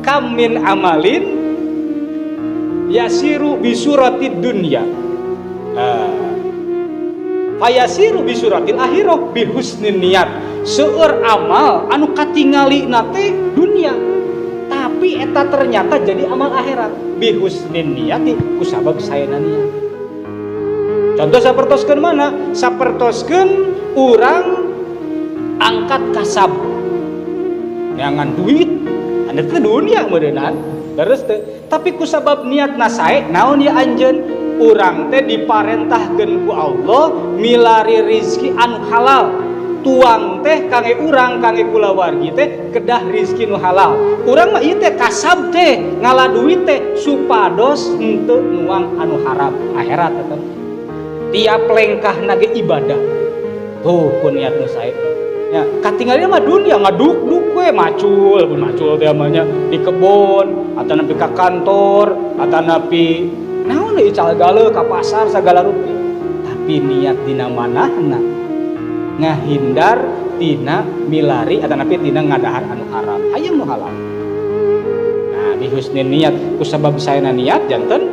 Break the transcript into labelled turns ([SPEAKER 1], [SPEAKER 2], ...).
[SPEAKER 1] kam min amalin yasiru bisuratid dunya fayasiru bisuratil akhirah bihusnin niat. Seueur amal anu katingali nate dunia tapi eta ternyata jadi amal akhirat bihusnin niati ku sabab saena niat. Contoh sapertoskeun mana? Sapertoskeun urang angkat kasab nyangan duit anu teh dunia meureunana terus teh tapi ku sabab niatna sae naon ya anjeun urang teh diparentahkeun ku Allah milari rizki anu halal tuang teh kangge urang kangge kulawargi teh kedah rizki nu halal urang mah ieu teh kasab teh ngala duit teh supados henteu nuang anu haram akhirat tetep tiap lengkahna ge ibadah tuh ku niat nu sae ya katingali mah dunia ngaduk-duk we macul teh amanya di kebon atau nepi ka kantor atau nepi naon ieu calgale ka pasar sagala rupi tapi niat dina manahna ngahindar tina milari atau napi tina ngadahar anu haram aya nu halal. Nah bihusnin niat ku sabab saena niat janten